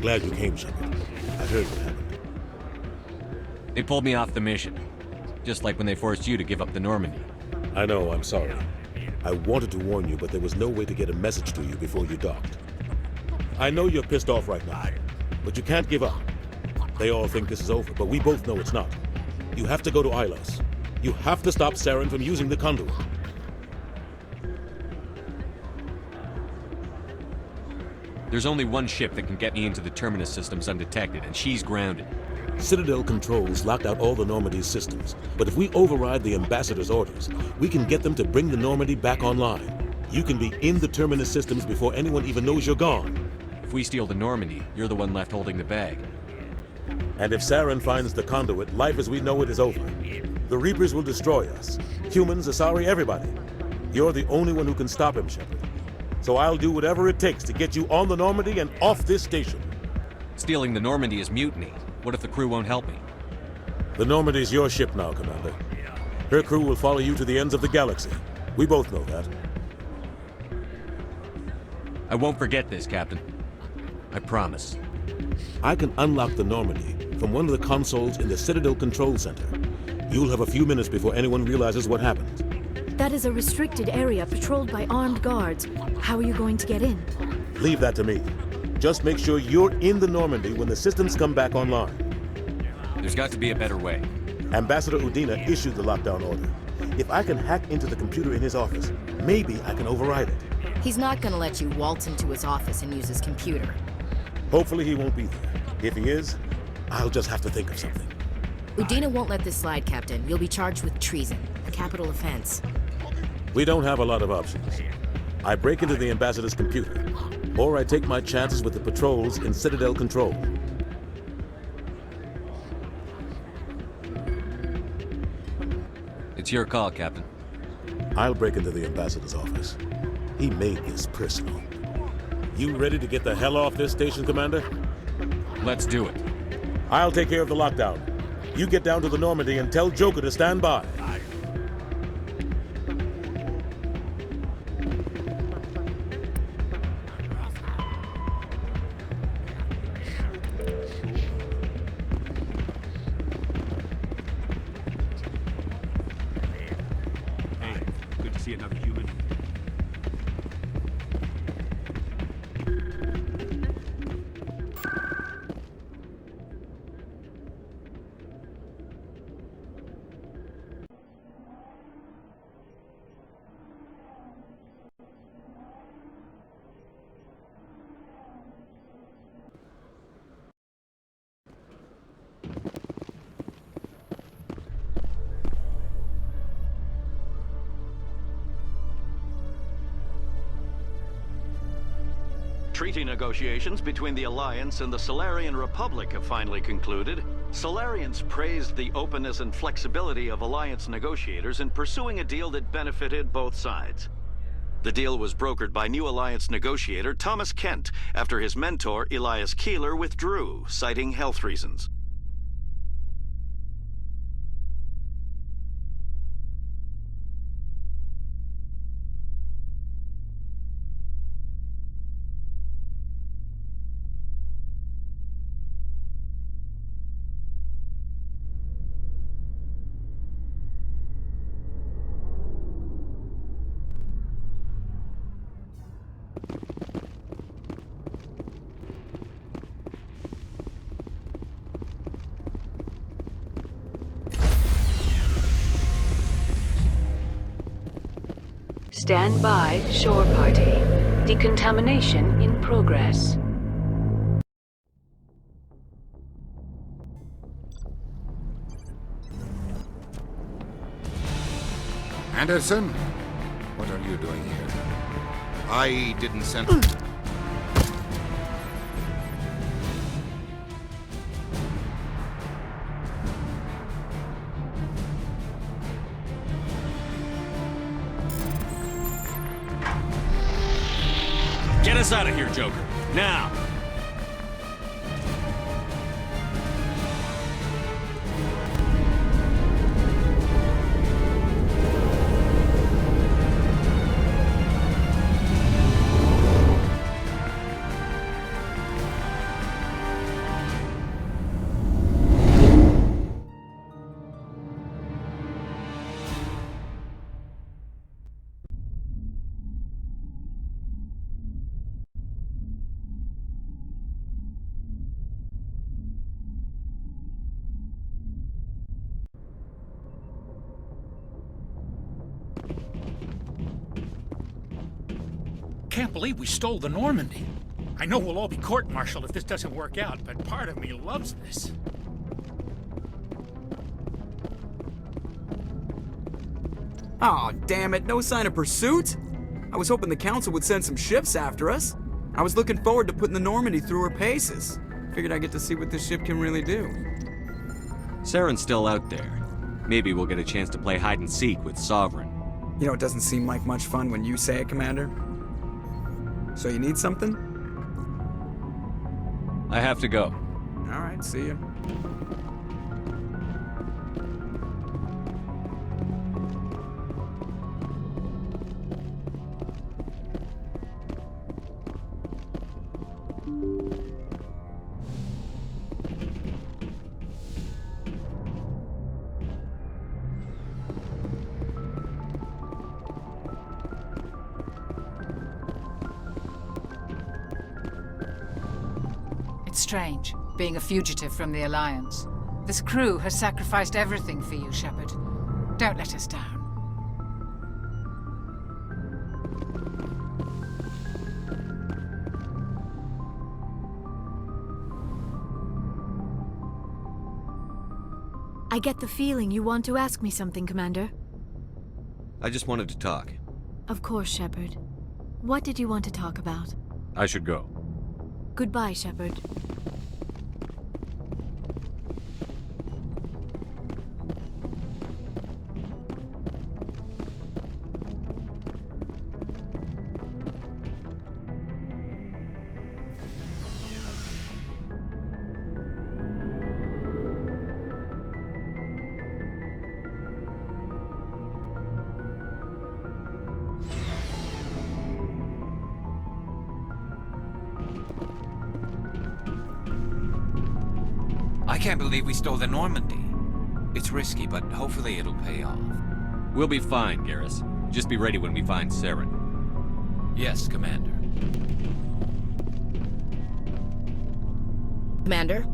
glad you came, Shepard. I heard what happened. They pulled me off the mission. Just like when they forced you to give up the Normandy. I know, I'm sorry. I wanted to warn you, but there was no way to get a message to you before you docked. I know you're pissed off right now, but you can't give up. They all think this is over, but we both know it's not. You have to go to Ilos. You have to stop Saren from using the conduit. There's only one ship that can get me into the Terminus systems undetected, and she's grounded. Citadel controls locked out all the Normandy's systems, but if we override the Ambassador's orders, we can get them to bring the Normandy back online. You can be in the Terminus systems before anyone even knows you're gone. If we steal the Normandy, you're the one left holding the bag. And if Saren finds the conduit, life as we know it is over. The Reapers will destroy us. Humans, Asari, everybody. You're the only one who can stop him, Shepard. So I'll do whatever it takes to get you on the Normandy and off this station. Stealing the Normandy is mutiny. What if the crew won't help me? The Normandy's your ship now, Commander. Her crew will follow you to the ends of the galaxy. We both know that. I won't forget this, Captain. I promise. I can unlock the Normandy from one of the consoles in the Citadel Control Center. You'll have a few minutes before anyone realizes what happened. That is a restricted area patrolled by armed guards. How are you going to get in? Leave that to me. Just make sure you're in the Normandy when the systems come back online. There's got to be a better way. Ambassador Udina issued the lockdown order. If I can hack into the computer in his office, maybe I can override it. He's not gonna let you waltz into his office and use his computer. Hopefully he won't be there. If he is, I'll just have to think of something. Udina won't let this slide, Captain. You'll be charged with treason, a capital offense. We don't have a lot of options. I break into the Ambassador's computer, or I take my chances with the patrols in Citadel Control. It's your call, Captain. I'll break into the Ambassador's office. He made this personal. You ready to get the hell off this station, Commander? Let's do it. I'll take care of the lockdown. You get down to the Normandy and tell Joker to stand by. Hey, good to see another human. Treaty negotiations between the Alliance and the Solarian Republic have finally concluded. Solarians praised the openness and flexibility of Alliance negotiators in pursuing a deal that benefited both sides. The deal was brokered by new Alliance negotiator Thomas Kent after his mentor Elias Keeler withdrew, citing health reasons. Stand by, shore party. Decontamination in progress. Anderson? What are you doing here? I didn't send... Get us out of here, Joker. Now! can't believe we stole the Normandy. I know we'll all be court-martialed if this doesn't work out, but part of me loves this. Aw, damn it, no sign of pursuit? I was hoping the Council would send some ships after us. I was looking forward to putting the Normandy through her paces. Figured I'd get to see what this ship can really do. Saren's still out there. Maybe we'll get a chance to play hide-and-seek with Sovereign. You know, it doesn't seem like much fun when you say it, Commander. So you need something? I have to go. All right, see ya. It's strange, being a fugitive from the Alliance. This crew has sacrificed everything for you, Shepard. Don't let us down. I get the feeling you want to ask me something, Commander. I just wanted to talk. Of course, Shepard. What did you want to talk about? I should go. Goodbye, Shepard. I can't believe we stole the Normandy. It's risky, but hopefully it'll pay off. We'll be fine, Garrus. Just be ready when we find Saren. Yes, Commander. Commander?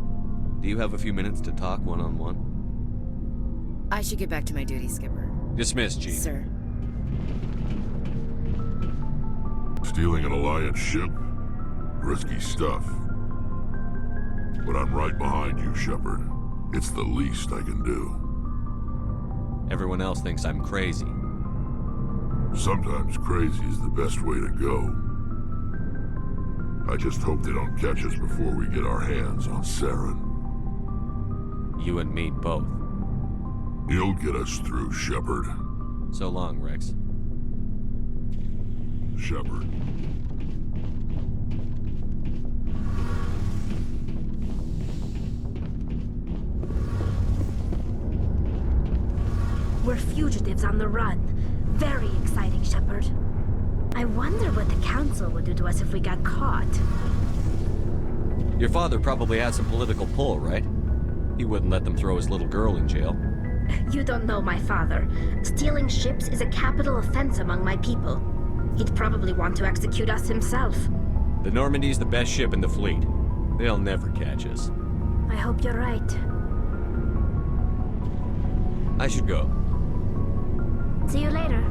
Do you have a few minutes to talk one-on-one? I should get back to my duty, Skipper. Dismissed, Chief. Sir. Stealing an Alliance ship? Risky stuff. But I'm right behind you, Shepard. It's the least I can do. Everyone else thinks I'm crazy. Sometimes crazy is the best way to go. I just hope they don't catch us before we get our hands on Saren. You and me both. You'll get us through, Shepard. So long, Rex. Shepard. We're fugitives on the run. Very exciting, Shepard. I wonder what the Council would do to us if we got caught. Your father probably had some political pull, right? He wouldn't let them throw his little girl in jail. You don't know my father. Stealing ships is a capital offense among my people. He'd probably want to execute us himself. The Normandy's the best ship in the fleet. They'll never catch us. I hope you're right. I should go. See you later.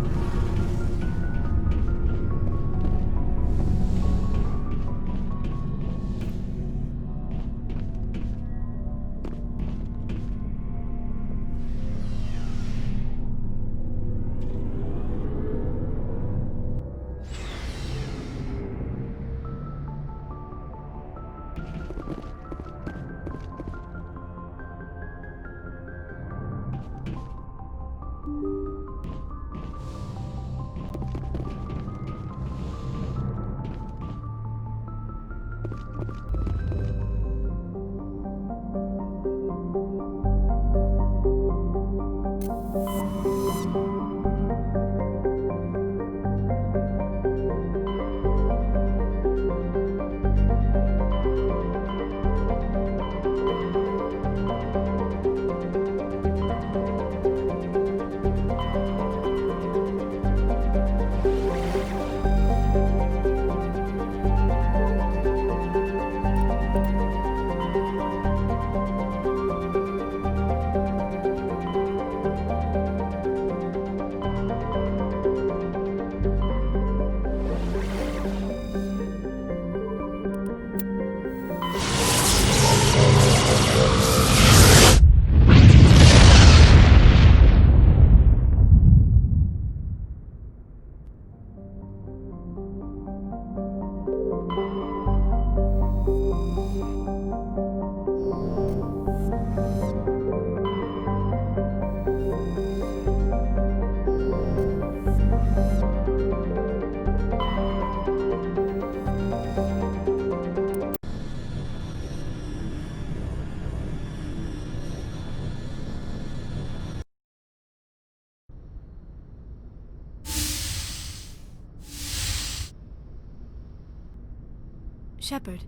Shepard,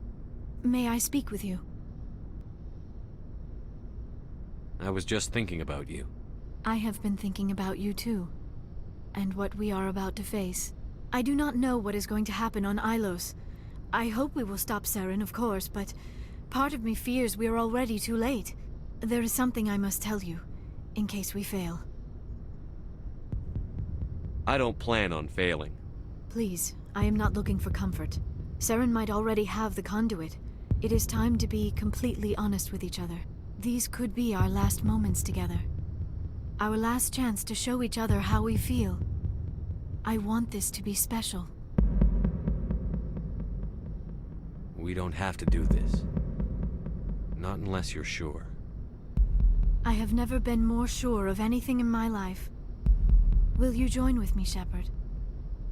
may I speak with you? I was just thinking about you. I have been thinking about you too, and what we are about to face. I do not know what is going to happen on Ilos. I hope we will stop Saren, of course, but part of me fears we are already too late. There is something I must tell you, in case we fail. I don't plan on failing. Please, I am not looking for comfort. Saren might already have the conduit. It is time to be completely honest with each other. These could be our last moments together. Our last chance to show each other how we feel. I want this to be special. We don't have to do this. Not unless you're sure. I have never been more sure of anything in my life. Will you join with me, Shepard?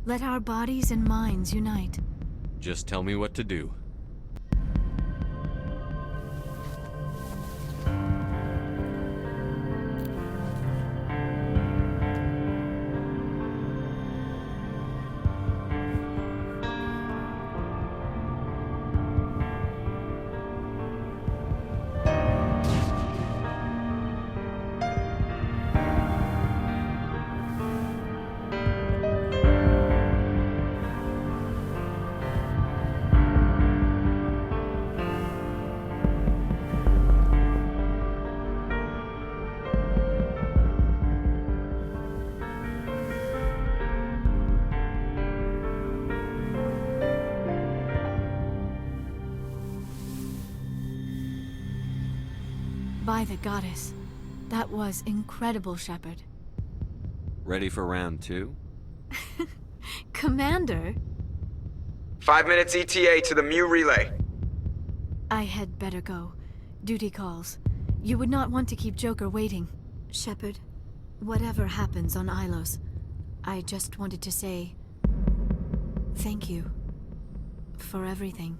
Let our bodies and minds unite. Just tell me what to do. By the goddess. That was incredible, Shepard. Ready for round 2? Commander? 5 minutes ETA to the Mu relay. I had better go. Duty calls. You would not want to keep Joker waiting. Shepard, whatever happens on Ilos, I just wanted to say thank you for everything.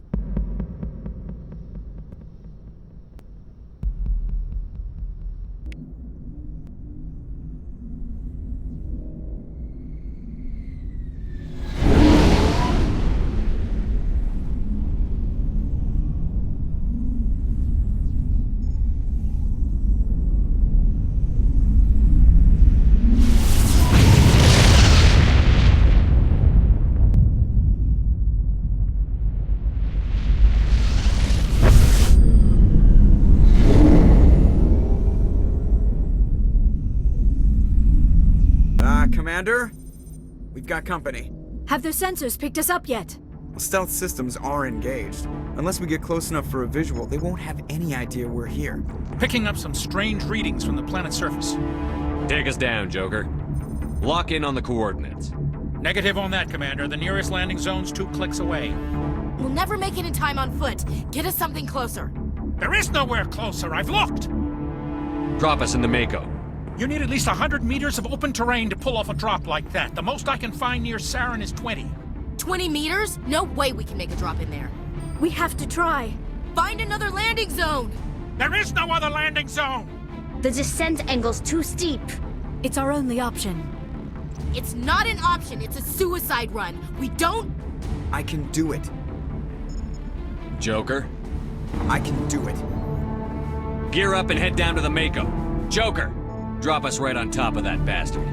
Commander? We've got company. Have their sensors picked us up yet? Well, stealth systems are engaged. Unless we get close enough for a visual, they won't have any idea we're here. Picking up some strange readings from the planet's surface. Take us down, Joker. Lock in on the coordinates. Negative on that, Commander. The nearest landing zone's 2 clicks away. We'll never make it in time on foot. Get us something closer. There is nowhere closer. I've looked. Drop us in the Mako. You need at least 100 meters of open terrain to pull off a drop like that. The most I can find near Saren is 20. 20 meters? No way we can make a drop in there. We have to try. Find another landing zone! There is no other landing zone! The descent angle's too steep. It's our only option. It's not an option, it's a suicide run. We don't... I can do it. Joker? I can do it. Gear up and head down to the Mako. Joker! Drop us right on top of that bastard.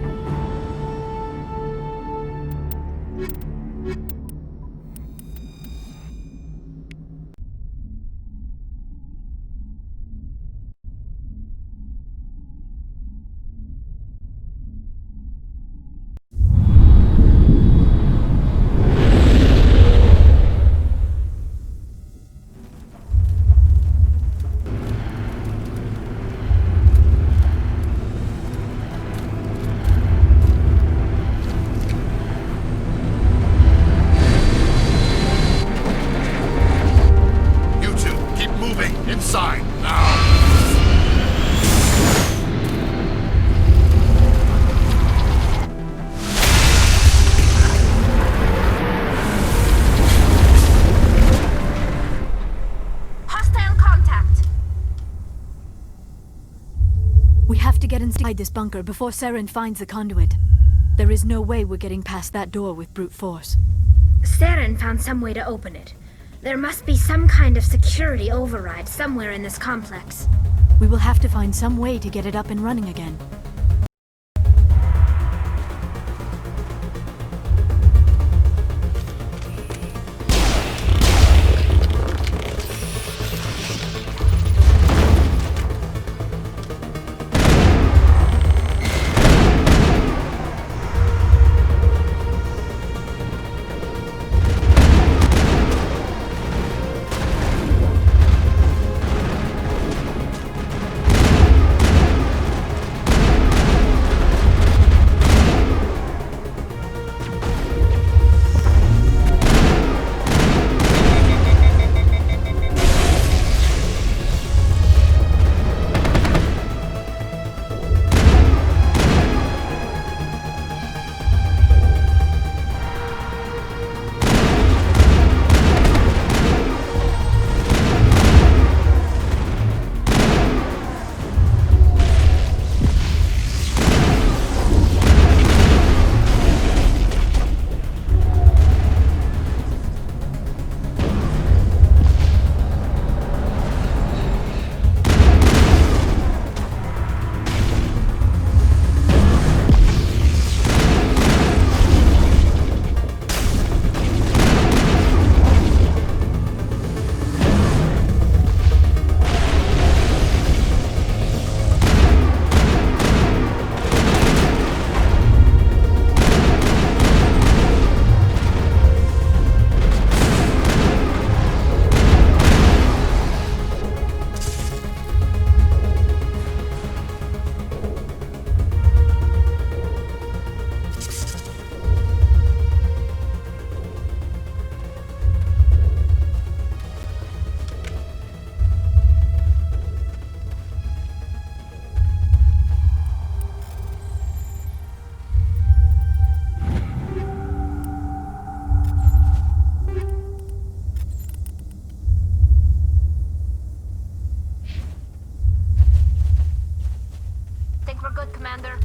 Get inside this bunker before Saren finds the conduit. There is no way we're getting past that door with brute force. Saren found some way to open it. There must be some kind of security override somewhere in this complex. We will have to find some way to get it up and running again. Think we're good, Commander?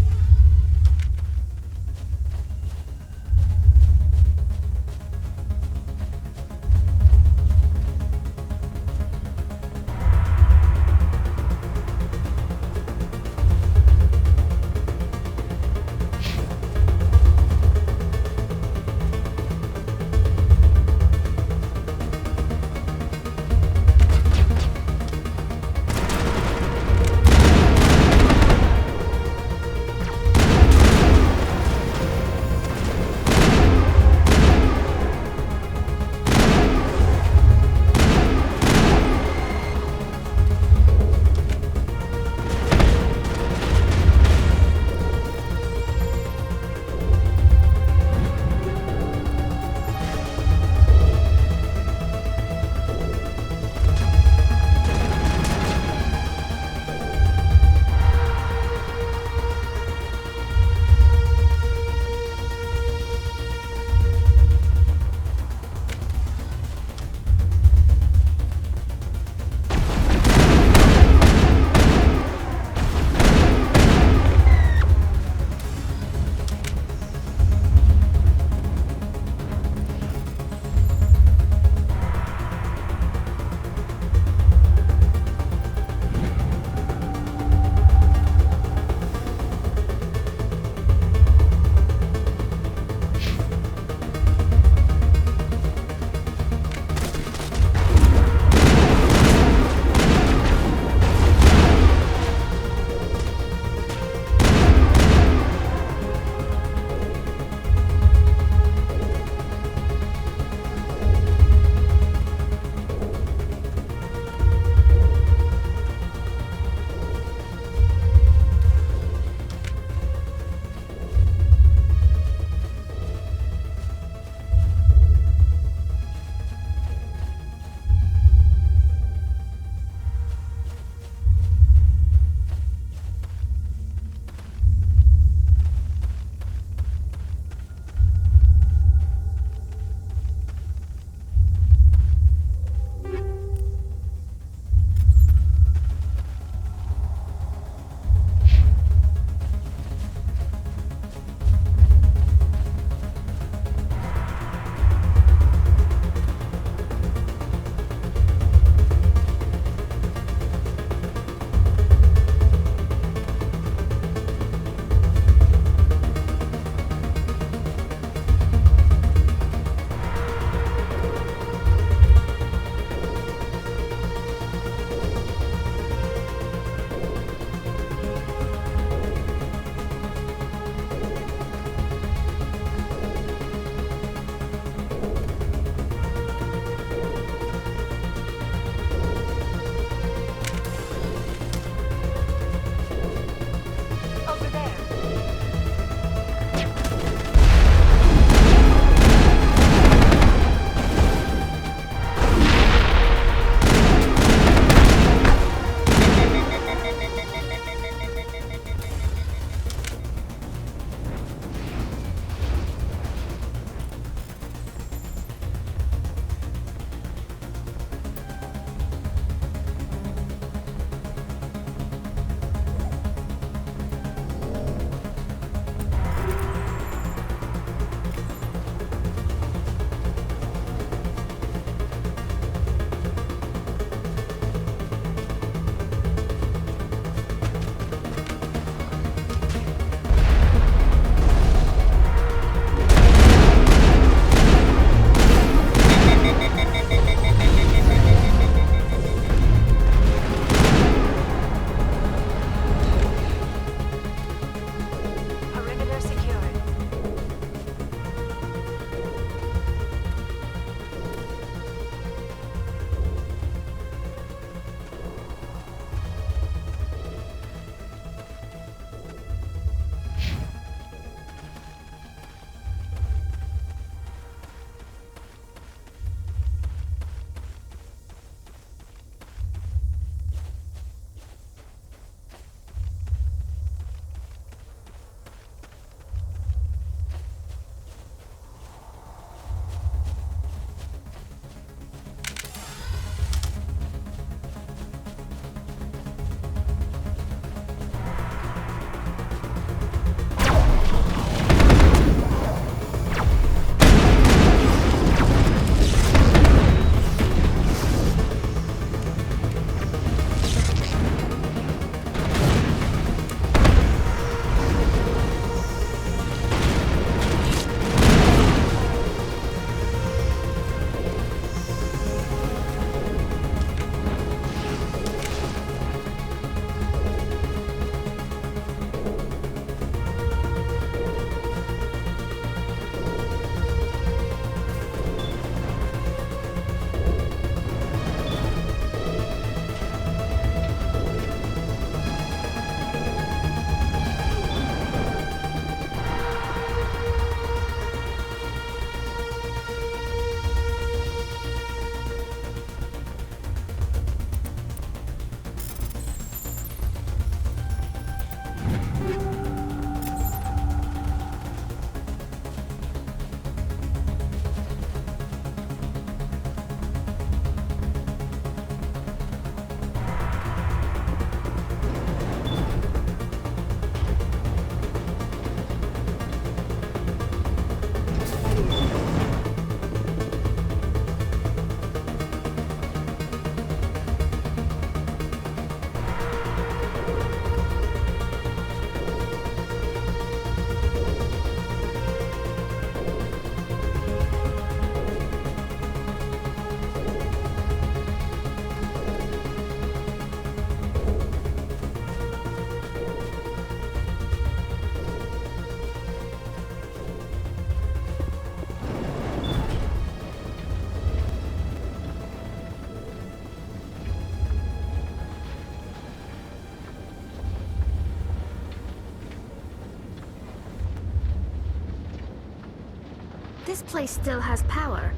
This place still has power.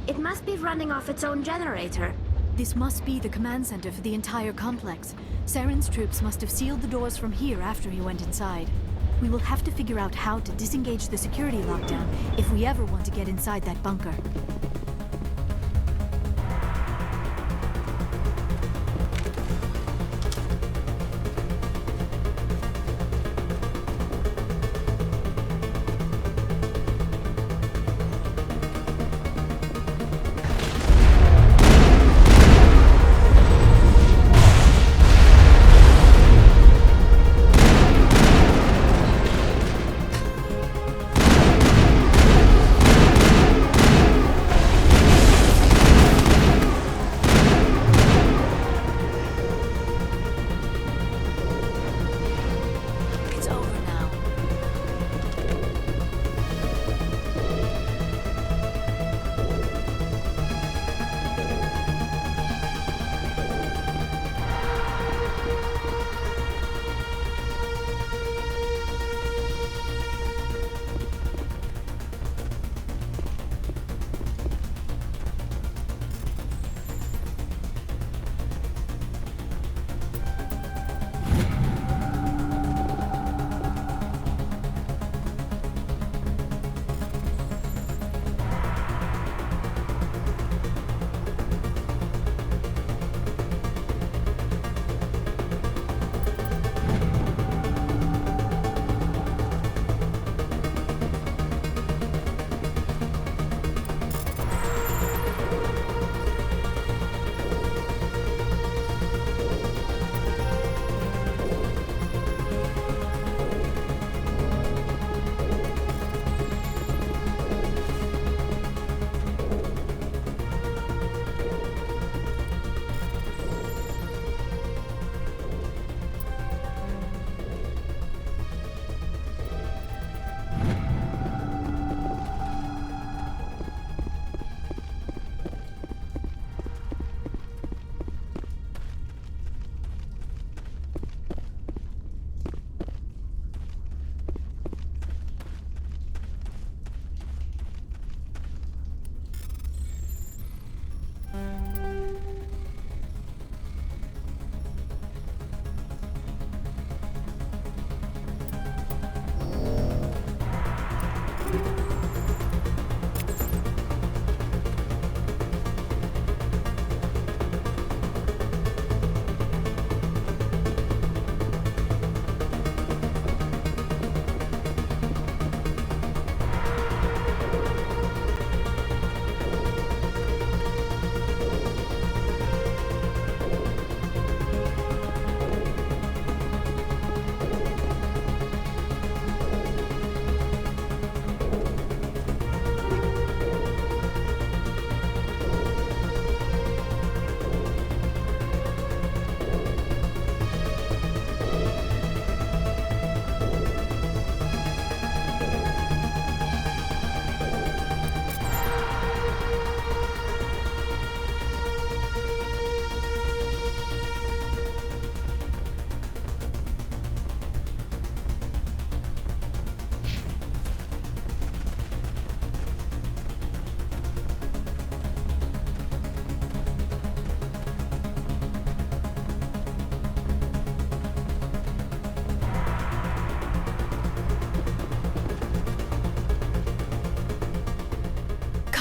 It must be running off its own generator. This must be the command center for the entire complex. Saren's troops must have sealed the doors from here after he went inside. We will have to figure out how to disengage the security lockdown if we ever want to get inside that bunker.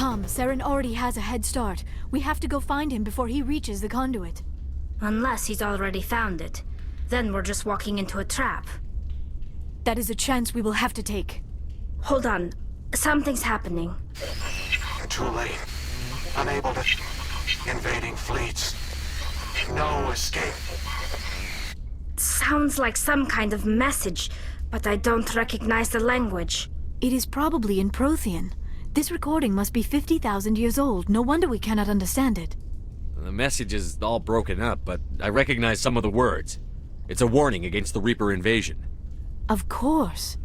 Come, Saren already has a head start. We have to go find him before he reaches the conduit. Unless he's already found it. Then we're just walking into a trap. That is a chance we will have to take. Hold on. Something's happening. Too late. Unable to... Invading fleets. No escape. Sounds like some kind of message, but I don't recognize the language. It is probably in Prothean. This recording must be 50,000 years old. No wonder we cannot understand it. The message is all broken up, but I recognize some of the words. It's a warning against the Reaper invasion. Of course.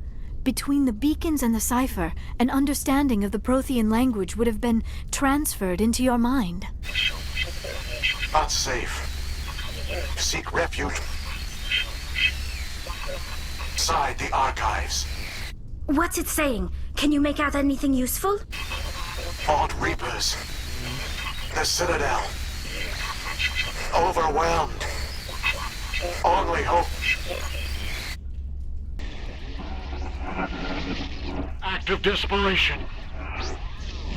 Between the beacons and the cipher, an understanding of the Prothean language would have been transferred into your mind. Not safe. Seek refuge. Inside the archives. What's it saying? Can you make out anything useful? Fought Reapers. The Citadel. Overwhelmed. Only hope. Act of desperation.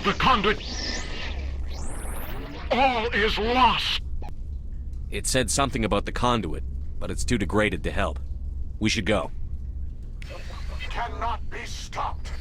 The conduit. All is lost. It said something about the conduit, but it's too degraded to help. We should go. Cannot be stopped.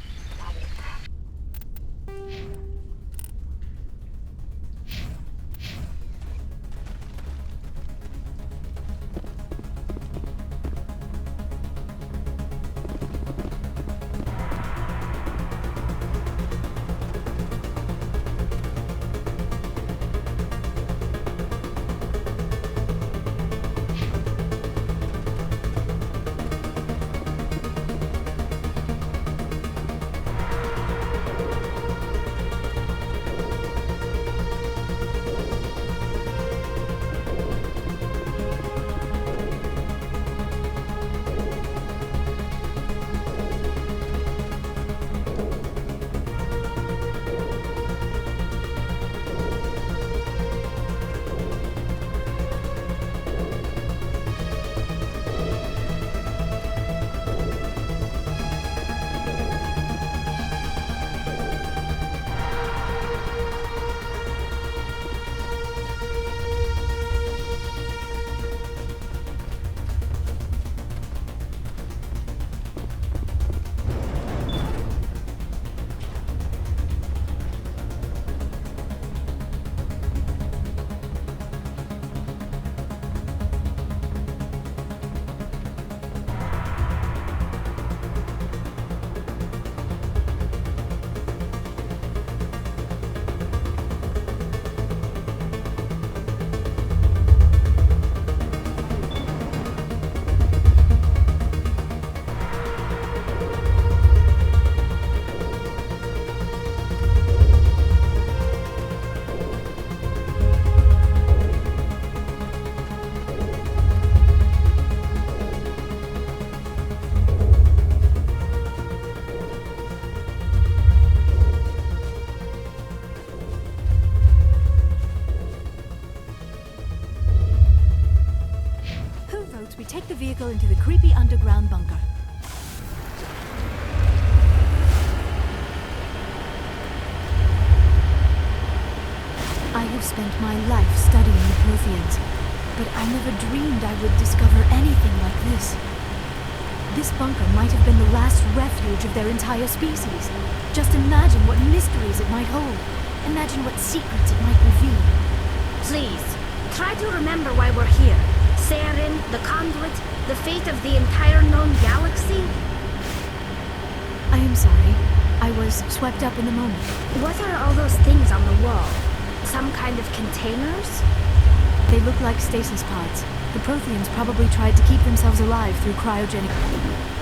We take the vehicle into the creepy underground bunker. I have spent my life studying the Protheans, but I never dreamed I would discover anything like this. This bunker might have been the last refuge of their entire species. Just imagine what mysteries it might hold. Imagine what secrets it might reveal. Please, try to remember why we're here. Saren, the conduit, the fate of the entire known galaxy? I am sorry. I was swept up in the moment. What are all those things on the wall? Some kind of containers? They look like stasis pods. The Protheans probably tried to keep themselves alive through cryogenic...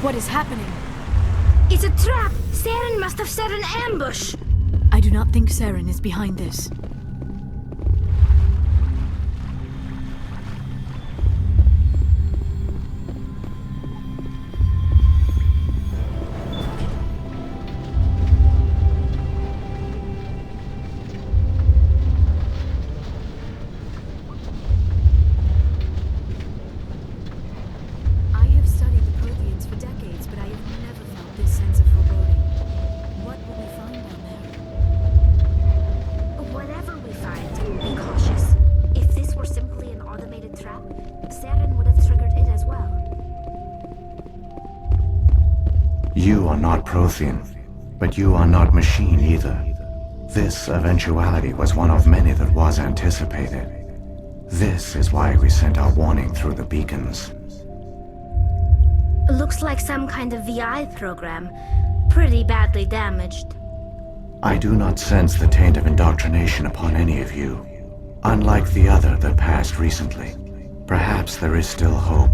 What is happening? It's a trap! Saren must have set an ambush! I do not think Saren is behind this. Whatever You are not Prothean, but you are not machine either. This eventuality was one of many that was anticipated. This is why we sent our warning through the beacons. Looks like some kind of VI program. Pretty badly damaged. I do not sense the taint of indoctrination upon any of you. Unlike the other that passed recently. Perhaps there is still hope.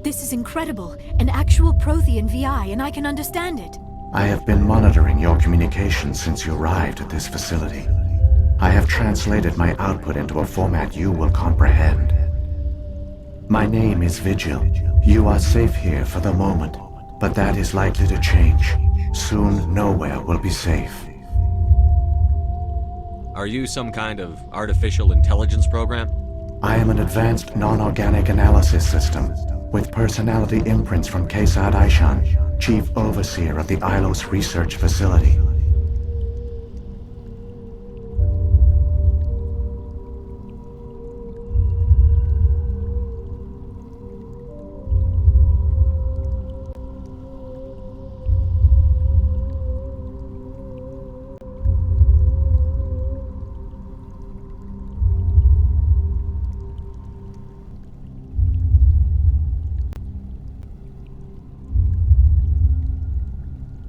This is incredible. An actual Prothean VI, and I can understand it. I have been monitoring your communications since you arrived at this facility. I have translated my output into a format you will comprehend. My name is Vigil. You are safe here for the moment, but that is likely to change. Soon, nowhere will be safe. Are you some kind of artificial intelligence program? I am an advanced non-organic analysis system, with personality imprints from Kesad Aishan, Chief Overseer of the Ilos Research Facility.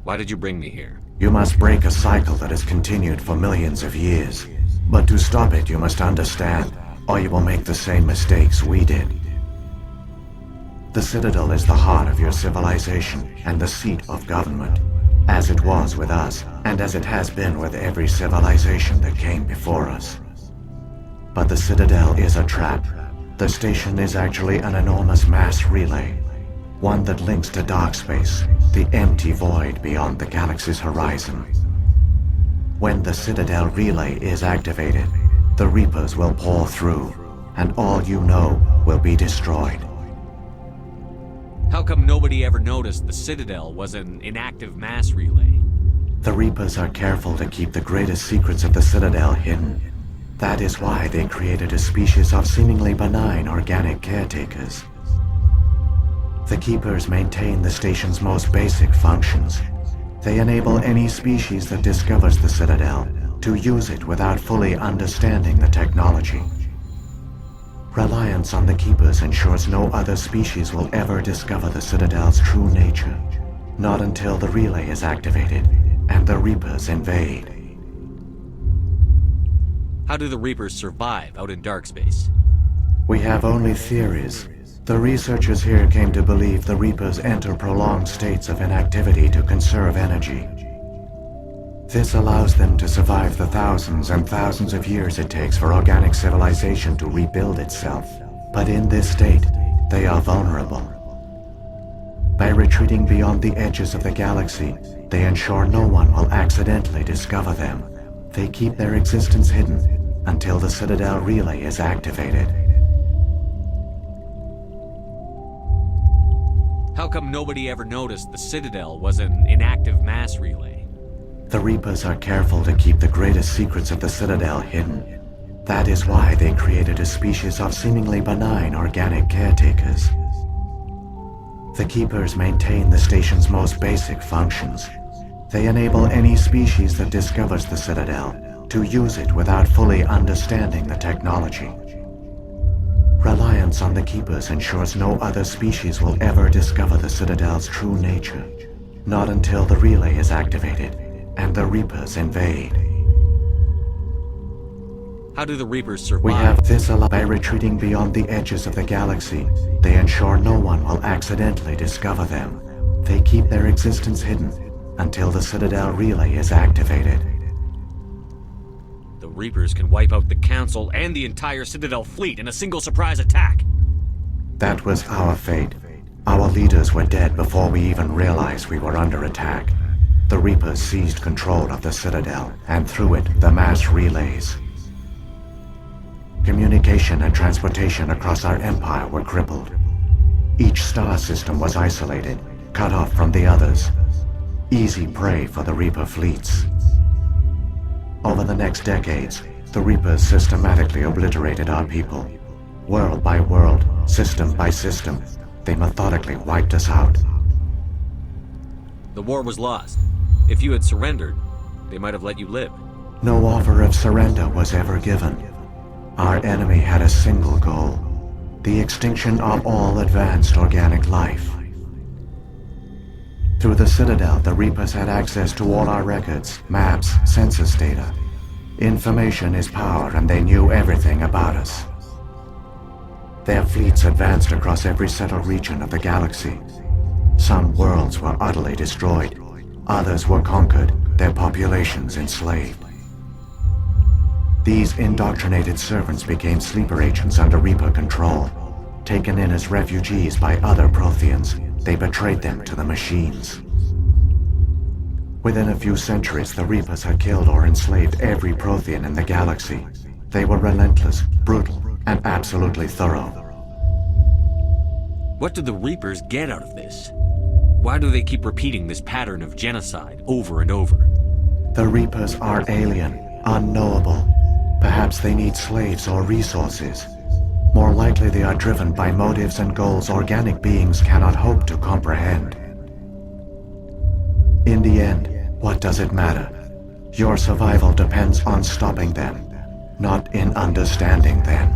Why did you bring me here? You must break a cycle that has continued for millions of years. But to stop it, you must understand, or you will make the same mistakes we did. The Citadel is the heart of your civilization and the seat of government, as it was with us, and as it has been with every civilization that came before us. But the Citadel is a trap. The station is actually an enormous mass relay. One that links to dark space, the empty void beyond the galaxy's horizon. When the Citadel relay is activated, the Reapers will pour through, and all you know will be destroyed. How come nobody ever noticed the Citadel was an inactive mass relay? The Reapers are careful to keep the greatest secrets of the Citadel hidden. That is why they created a species of seemingly benign organic caretakers. The Keepers maintain the station's most basic functions. They enable any species that discovers the Citadel to use it without fully understanding the technology. Reliance on the Keepers ensures no other species will ever discover the Citadel's true nature. Not until the relay is activated and the Reapers invade. How do the Reapers survive out in dark space? We have only theories. The researchers here came to believe the Reapers enter prolonged states of inactivity to conserve energy. This allows them to survive the thousands and thousands of years it takes for organic civilization to rebuild itself. But in this state, they are vulnerable. By retreating beyond the edges of the galaxy, they ensure no one will accidentally discover them. They keep their existence hidden until the Citadel relay is activated. How come nobody ever noticed the Citadel was an inactive mass relay? The Reapers are careful to keep the greatest secrets of the Citadel hidden. That is why they created a species of seemingly benign organic caretakers. The Keepers maintain the station's most basic functions. They enable any species that discovers the Citadel to use it without fully understanding the technology. Reliance on the Keepers ensures no other species will ever discover the Citadel's true nature. Not until the relay is activated and the Reapers invade. How do the Reapers survive? We have this by retreating beyond the edges of the galaxy. They ensure no one will accidentally discover them. They keep their existence hidden until the Citadel relay is activated. The Reapers can wipe out the Council and the entire Citadel fleet in a single surprise attack. That was our fate. Our leaders were dead before we even realized we were under attack. The Reapers seized control of the Citadel, and through it, the mass relays. Communication and transportation across our empire were crippled. Each star system was isolated, cut off from the others. Easy prey for the Reaper fleets. Over the next decades, the Reapers systematically obliterated our people. World by world, system by system, they methodically wiped us out. The war was lost. If you had surrendered, they might have let you live. No offer of surrender was ever given. Our enemy had a single goal: the extinction of all advanced organic life. Through the Citadel, the Reapers had access to all our records, maps, census data. Information is power, and they knew everything about us. Their fleets advanced across every settled region of the galaxy. Some worlds were utterly destroyed. Others were conquered, their populations enslaved. These indoctrinated servants became sleeper agents under Reaper control. Taken in as refugees by other Protheans, they betrayed them to the machines. Within a few centuries, the Reapers had killed or enslaved every Prothean in the galaxy. They were relentless, brutal, and absolutely thorough. What do the Reapers get out of this? Why do they keep repeating this pattern of genocide over and over? The Reapers are alien, unknowable. Perhaps they need slaves or resources. More likely they are driven by motives and goals organic beings cannot hope to comprehend. In the end, what does it matter? Your survival depends on stopping them, not in understanding them.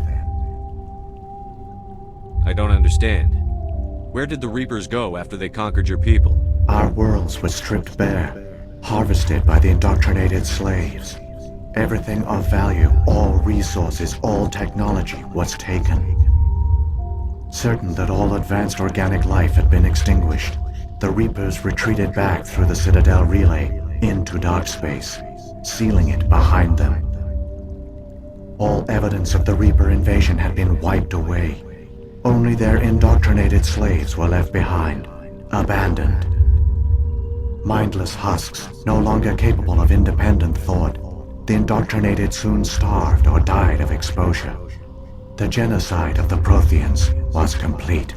I don't understand. Where did the Reapers go after they conquered your people? Our worlds were stripped bare, harvested by the indoctrinated slaves. Everything of value, all resources, all technology was taken. Certain that all advanced organic life had been extinguished, the Reapers retreated back through the Citadel relay into dark space, sealing it behind them. All evidence of the Reaper invasion had been wiped away. Only their indoctrinated slaves were left behind, abandoned. Mindless husks, no longer capable of independent thought, the indoctrinated soon starved or died of exposure. The genocide of the Protheans was complete.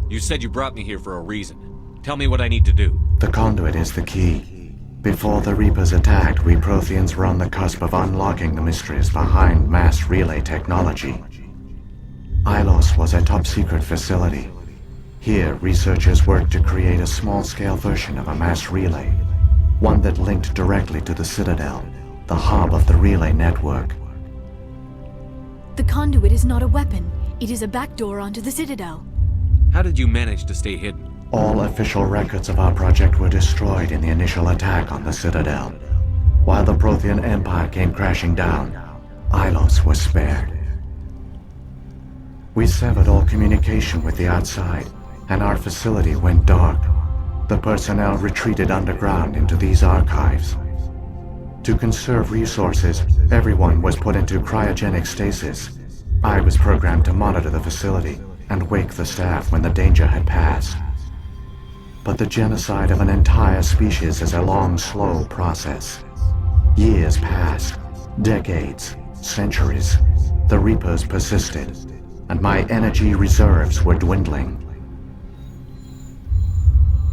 You said you brought me here for a reason. Tell me what I need to do. The conduit is the key. Before the Reapers attacked, we Protheans were on the cusp of unlocking the mysteries behind mass relay technology. Ilos was a top-secret facility. Here, researchers worked to create a small-scale version of a mass relay, one that linked directly to the Citadel, the hub of the relay network. The conduit is not a weapon. It is a backdoor onto the Citadel. How did you manage to stay hidden? All official records of our project were destroyed in the initial attack on the Citadel. While the Prothean Empire came crashing down, Ilos was spared. We severed all communication with the outside, and our facility went dark. The personnel retreated underground into these archives. To conserve resources, everyone was put into cryogenic stasis. I was programmed to monitor the facility and wake the staff when the danger had passed. But the genocide of an entire species is a long, slow process. Years passed, decades, centuries. The Reapers persisted, and my energy reserves were dwindling.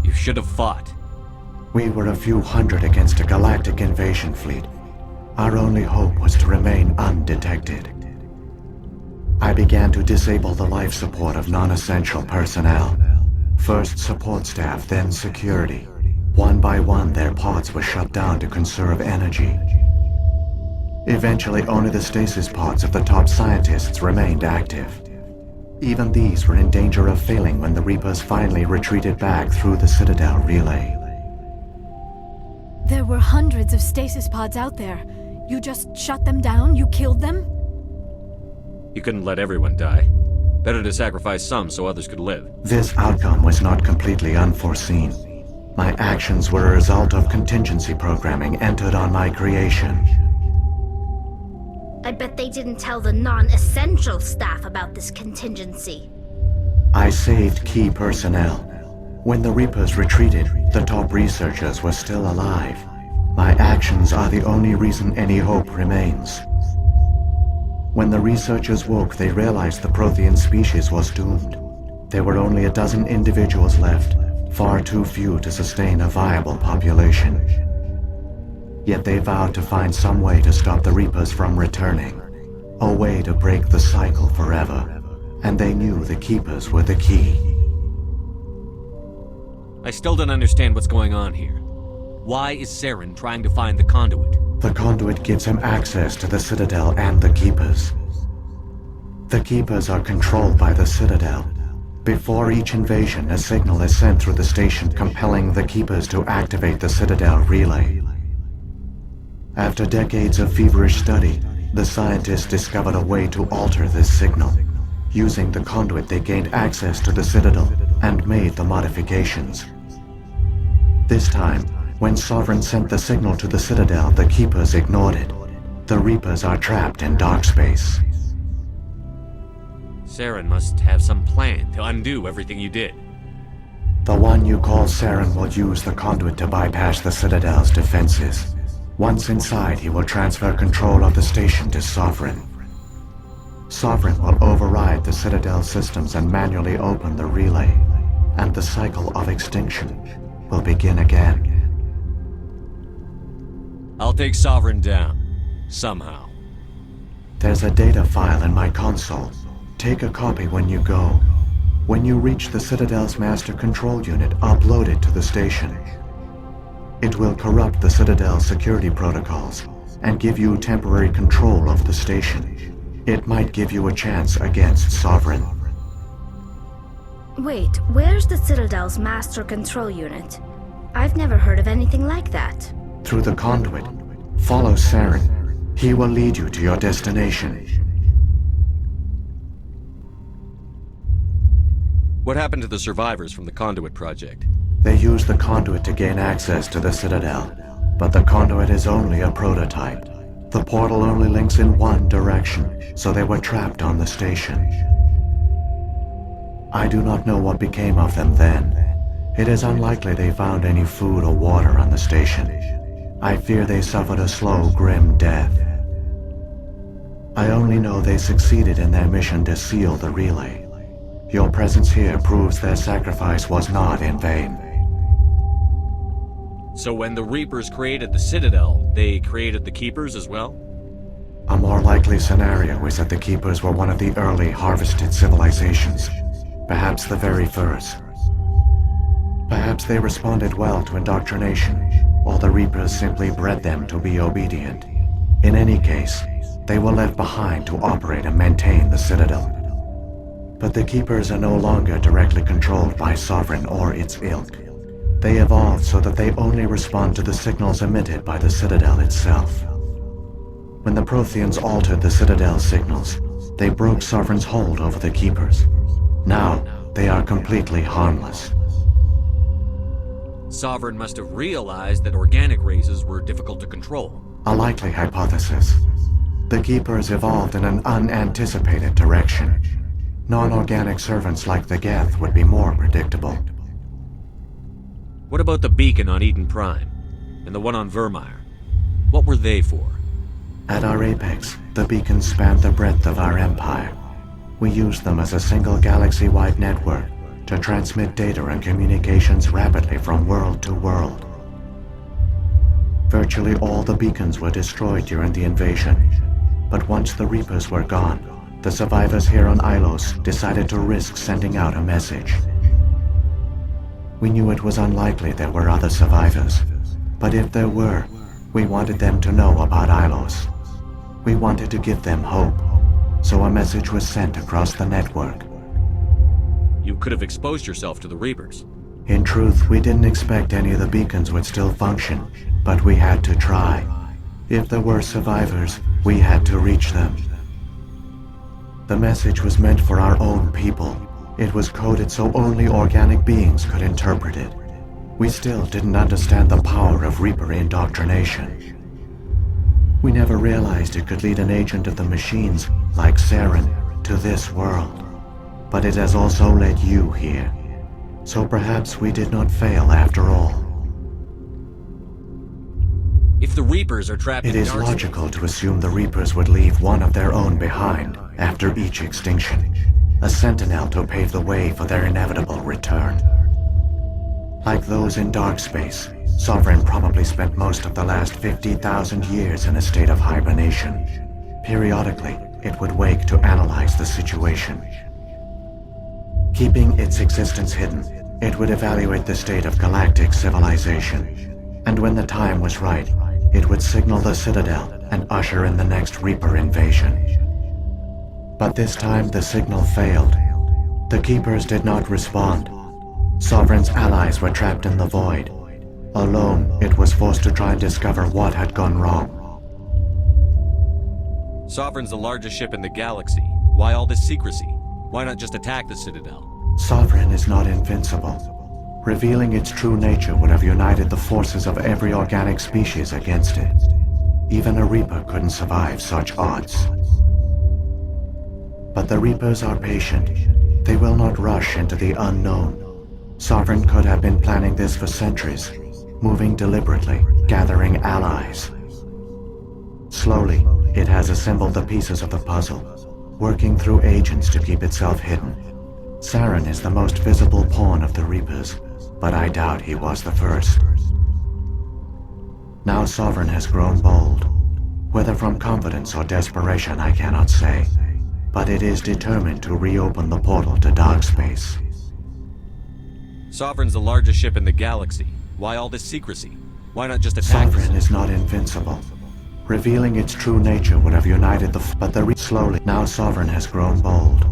You should have fought. We were a few hundred against a galactic invasion fleet. Our only hope was to remain undetected. I began to disable the life support of non-essential personnel. First support staff, then security. One by one, their pods were shut down to conserve energy. Eventually, only the stasis pods of the top scientists remained active. Even these were in danger of failing when the Reapers finally retreated back through the Citadel relay. There were hundreds of stasis pods out there. You just shut them down? You killed them? You couldn't let everyone die. Better to sacrifice some so others could live. This outcome was not completely unforeseen. My actions were a result of contingency programming entered on my creation. I bet they didn't tell the non-essential staff about this contingency. I saved key personnel. When the Reapers retreated, the top researchers were still alive. My actions are the only reason any hope remains. When the researchers woke, they realized the Prothean species was doomed. There were only a dozen individuals left, far too few to sustain a viable population. Yet they vowed to find some way to stop the Reapers from returning, a way to break the cycle forever, and they knew the Keepers were the key. I still don't understand what's going on here. Why is Saren trying to find the conduit? The conduit gives him access to the Citadel and the Keepers. The Keepers are controlled by the Citadel. Before each invasion, a signal is sent through the station compelling the Keepers to activate the Citadel relay. After decades of feverish study, the scientists discovered a way to alter this signal. Using the conduit, they gained access to the Citadel and made the modifications. This time, when Sovereign sent the signal to the Citadel, the Keepers ignored it. The Reapers are trapped in dark space. Saren must have some plan to undo everything you did. The one you call Saren will use the conduit to bypass the Citadel's defenses. Once inside, he will transfer control of the station to Sovereign. Sovereign will override the Citadel systems and manually open the relay, and the cycle of extinction will begin again. I'll take Sovereign down. Somehow. There's a data file in my console. Take a copy when you go. When you reach the Citadel's master control unit, upload it to the station. It will corrupt the Citadel's security protocols and give you temporary control of the station. It might give you a chance against Sovereign. Wait, where's the Citadel's master control unit? I've never heard of anything like that. Through the conduit. Follow Saren. He will lead you to your destination. What happened to the survivors from the Conduit project? They used the conduit to gain access to the Citadel, but the conduit is only a prototype. The portal only links in one direction, so they were trapped on the station. I do not know what became of them then. It is unlikely they found any food or water on the station. I fear they suffered a slow, grim death. I only know they succeeded in their mission to seal the relay. Your presence here proves their sacrifice was not in vain. So when the Reapers created the Citadel, they created the Keepers as well? A more likely scenario is that the Keepers were one of the early harvested civilizations. Perhaps the very first. Perhaps they responded well to indoctrination, or the Reapers simply bred them to be obedient. In any case, they were left behind to operate and maintain the Citadel. But the Keepers are no longer directly controlled by Sovereign or its ilk. They evolved so that they only respond to the signals emitted by the Citadel itself. When the Protheans altered the Citadel's signals, they broke Sovereign's hold over the Keepers. Now, they are completely harmless. Sovereign must have realized that organic races were difficult to control. A likely hypothesis. The Keepers evolved in an unanticipated direction. Non-organic servants like the Geth would be more predictable. What about the beacon on Eden Prime? And the one on Vermeer? What were they for? At our apex, the beacons spanned the breadth of our empire. We used them as a single galaxy-wide network to transmit data and communications rapidly from world to world. Virtually all the beacons were destroyed during the invasion, but once the Reapers were gone, the survivors here on Ilos decided to risk sending out a message. We knew it was unlikely there were other survivors, but if there were, we wanted them to know about Ilos. We wanted to give them hope, so a message was sent across the network. You could have exposed yourself to the Reapers. In truth, we didn't expect any of the beacons would still function, but we had to try. If there were survivors, we had to reach them. The message was meant for our own people. It was coded so only organic beings could interpret it. We still didn't understand the power of Reaper indoctrination. We never realized it could lead an agent of the machines, like Saren, to this world. But it has also led you here. So perhaps we did not fail after all. If the Reapers are trapped in It is logical to assume the Reapers would leave one of their own behind after each extinction. A sentinel to pave the way for their inevitable return. Like those in dark space, Sovereign probably spent most of the last 50,000 years in a state of hibernation. Periodically, it would wake to analyze the situation. Keeping its existence hidden, It would evaluate the state of galactic civilization, and when the time was right, it would signal the Citadel and usher in the next Reaper invasion. But this time the signal failed. The Keepers did not respond. Sovereign's allies were trapped in the void. Alone, it was forced to try and discover what had gone wrong. Sovereign's the largest ship in the galaxy. Why all this secrecy? Why not just attack the Citadel? Sovereign is not invincible. Revealing its true nature would have united the forces of every organic species against it. Even a Reaper couldn't survive such odds. But the Reapers are patient. They will not rush into the unknown. Sovereign could have been planning this for centuries, moving deliberately, gathering allies. Slowly, it has assembled the pieces of the puzzle, working through agents to keep itself hidden. Saren is the most visible pawn of the Reapers, but I doubt he was the first. Now Sovereign has grown bold. Whether from confidence or desperation, I cannot say. But it is determined to reopen the portal to dark space. Sovereign's the largest ship in the galaxy. Why all this secrecy? Why not just attack? Sovereign is not invincible. Revealing its true nature would have united slowly. Now Sovereign has grown bold.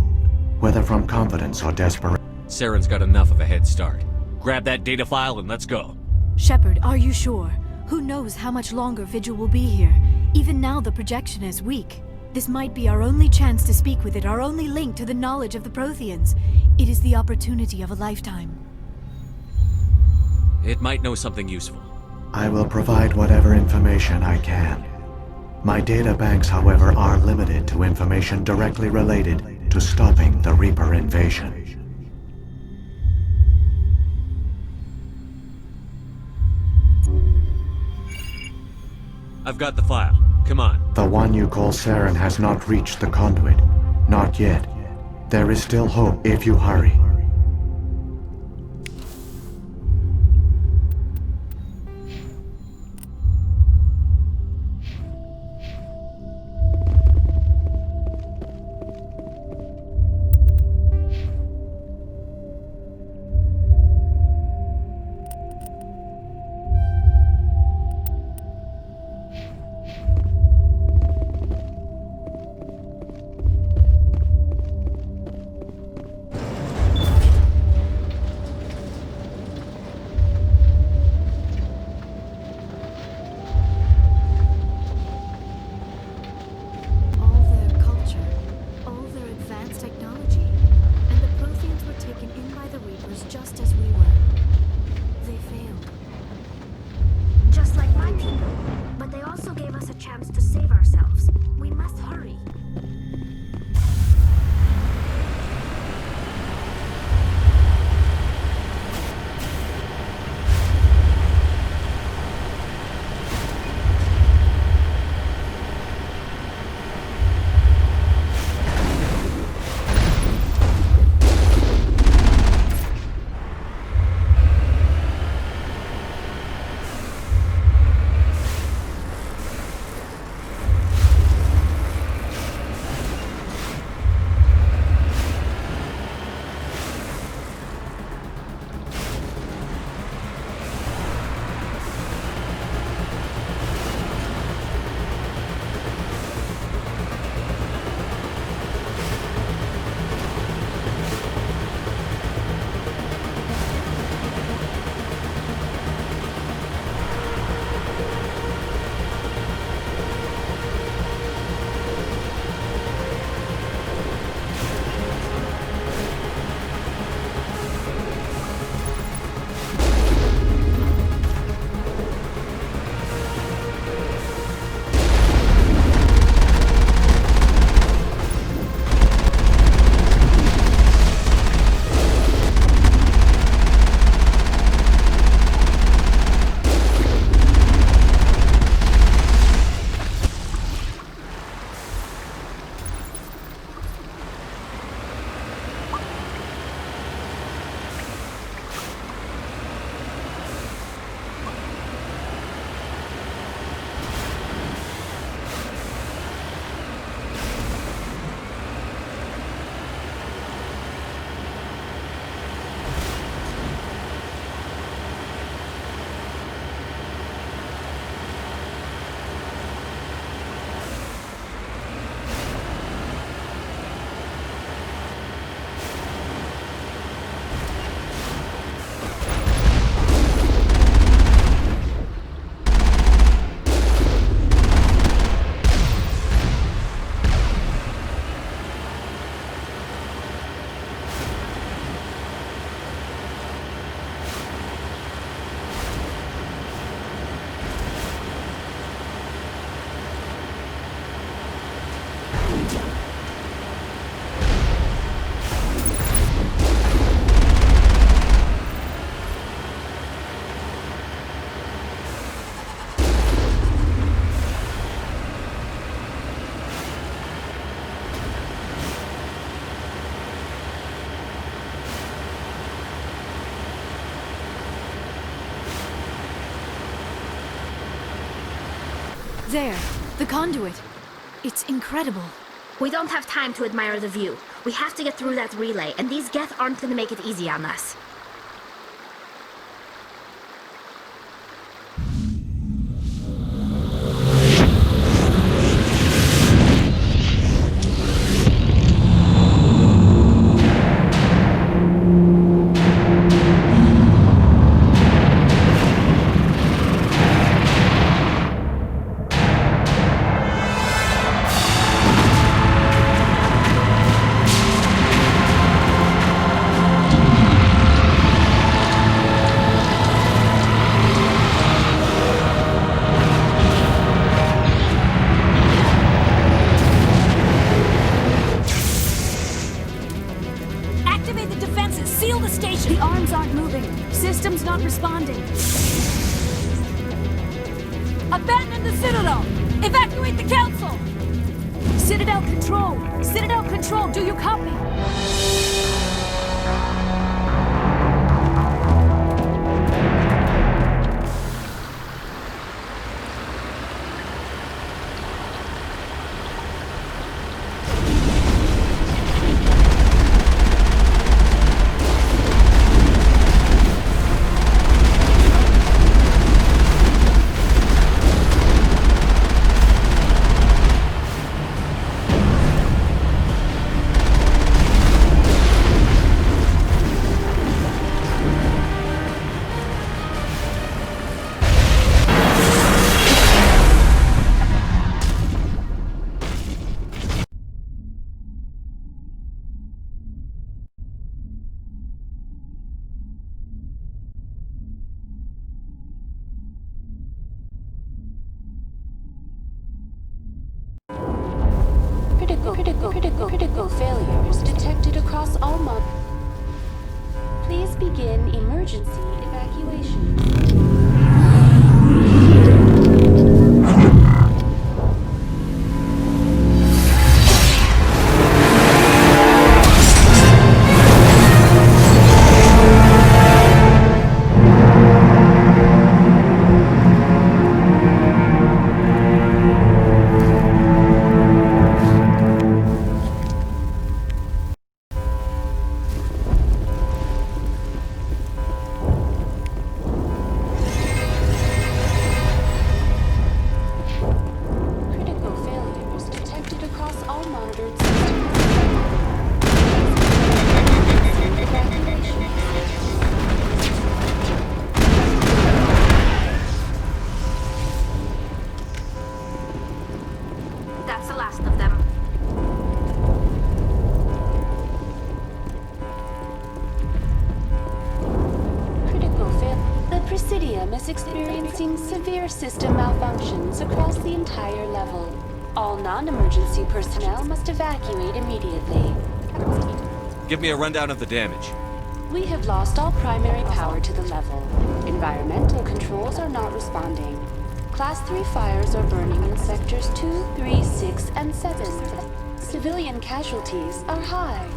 Whether from confidence or desperation. Saren's got enough of a head start. Grab that data file and let's go. Shepard, are you sure? Who knows how much longer Vigil will be here? Even now the projection is weak. This might be our only chance to speak with it, our only link to the knowledge of the Protheans. It is the opportunity of a lifetime. It might know something useful. I will provide whatever information I can. My data banks, however, are limited to information directly related to stopping the Reaper invasion. I've got the file. Come on. The one you call Saren has not reached the conduit. Not yet. There is still hope if you hurry. There, the conduit. It's incredible. We don't have time to admire the view. We have to get through that relay, and these Geth aren't gonna make it easy on us. Responding. Abandon the Citadel! Evacuate the Council! Citadel Control! Citadel Control, do you copy? Critical failures detected across all mods. Please begin emergency evacuation. That's the last of them. The Presidium is experiencing severe system malfunctions across the entire level. All non-emergency personnel must evacuate immediately. Give me a rundown of the damage. We have lost all primary power to the level. Environmental controls are not responding. Class 3 fires are burning in sectors 2, 3, 6, and 7. Civilian casualties are high.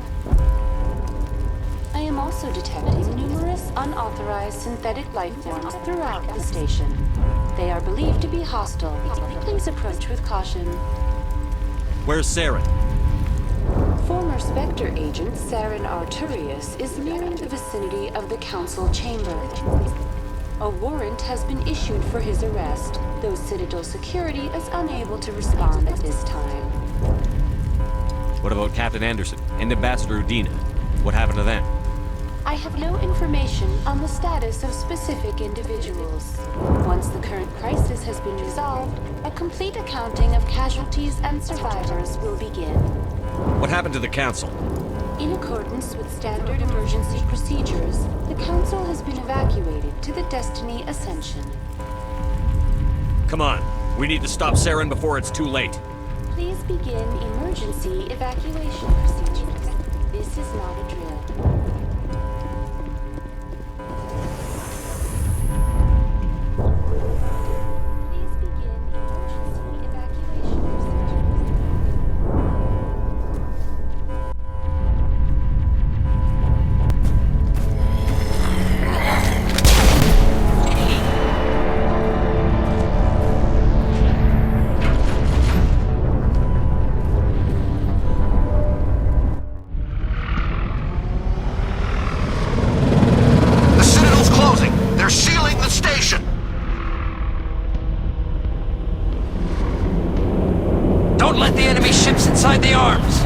I am also detecting numerous unauthorized synthetic life forms throughout the station. They are believed to be hostile. Please approach with caution. Where's Saren? Former Spectre agent Saren Arturius is nearing the vicinity of the Council chamber. A warrant has been issued for his arrest, though Citadel security is unable to respond at this time. What about Captain Anderson and Ambassador Udina? What happened to them? I have no information on the status of specific individuals. Once the current crisis has been resolved, a complete accounting of casualties and survivors will begin. What happened to the Council? In accordance with standard emergency procedures, the Council has been evacuated to the Destiny Ascension. Come on, we need to stop Saren before it's too late. Please begin emergency evacuation procedures. This is not a drill. They're sealing the station! Don't let the enemy ships inside the arms!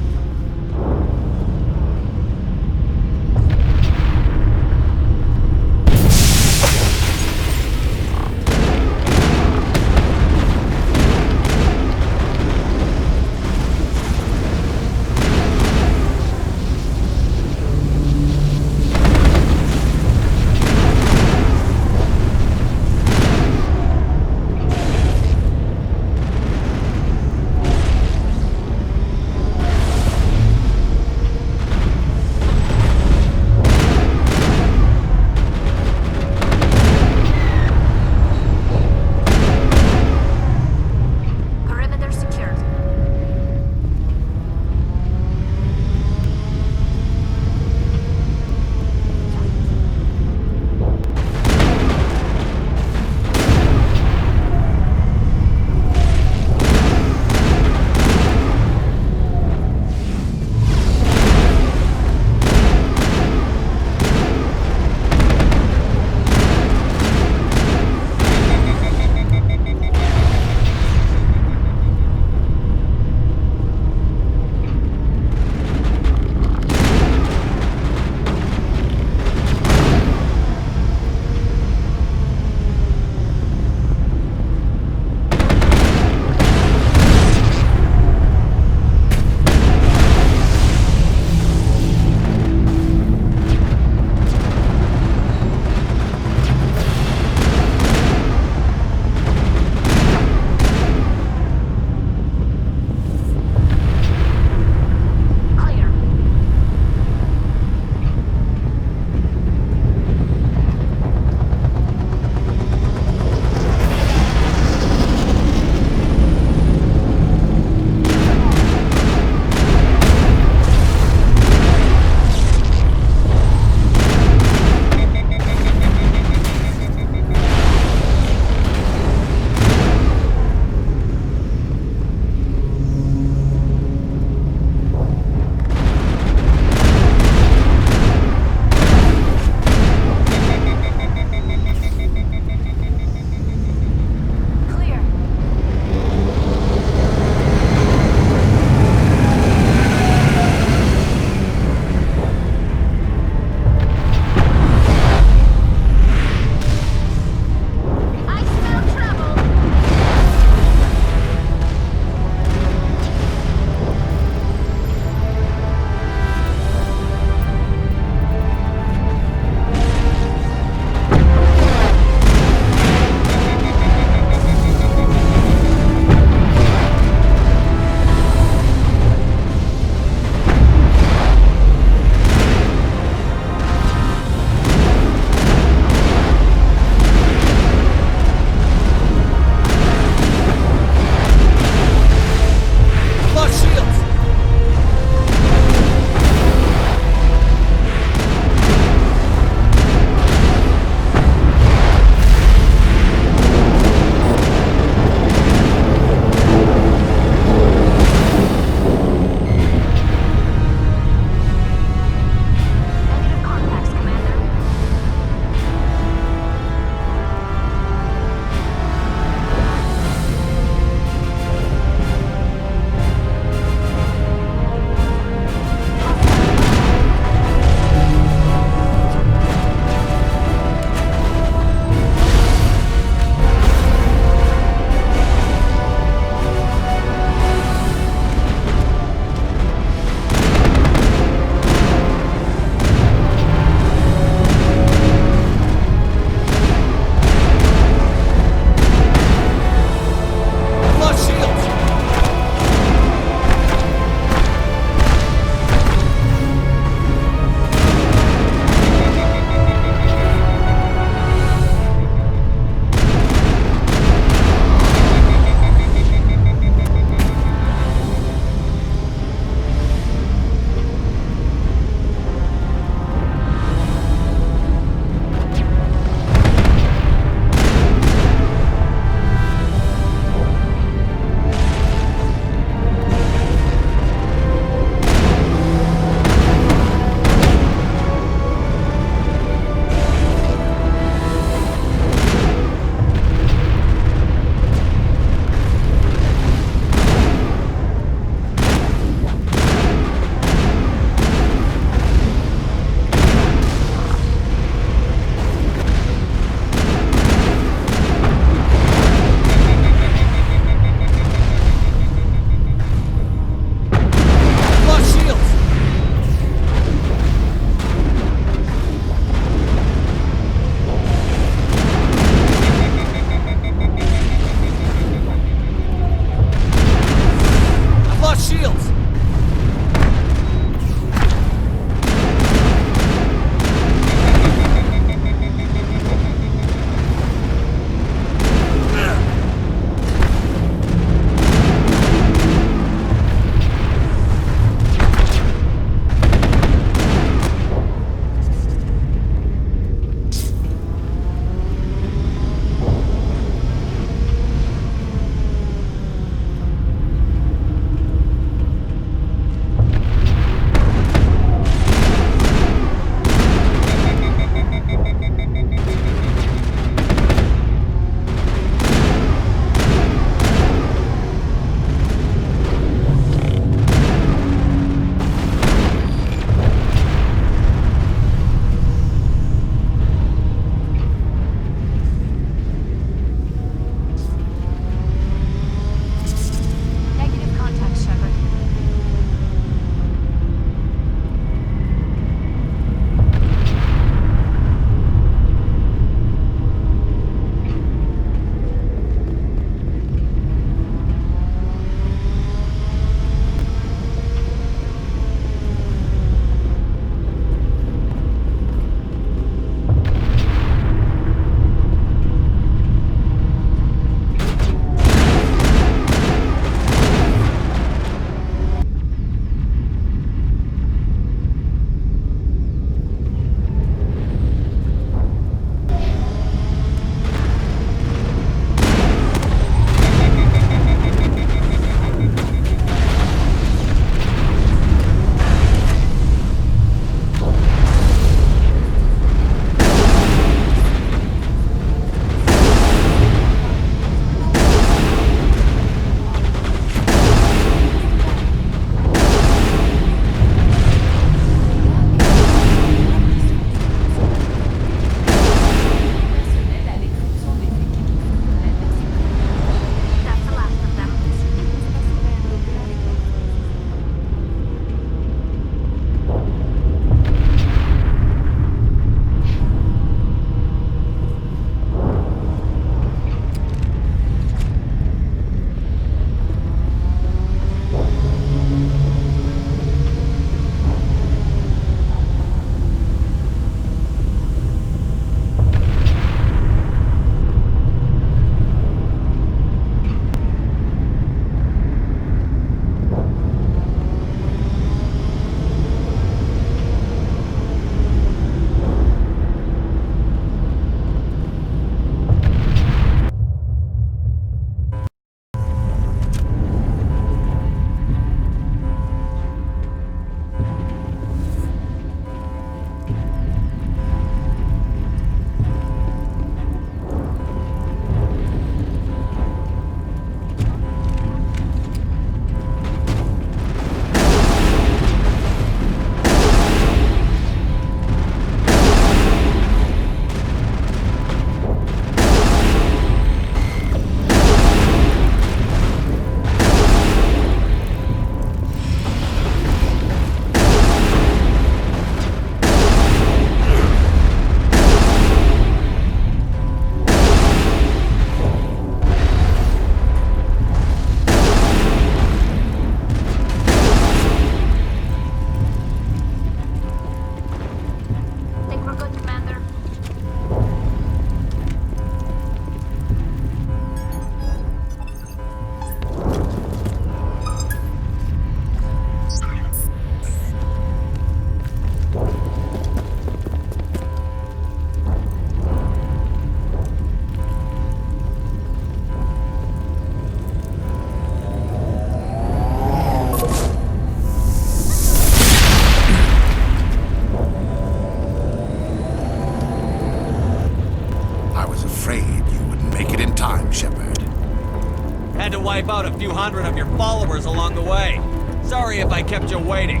a few hundred of your followers along the way. Sorry if I kept you waiting.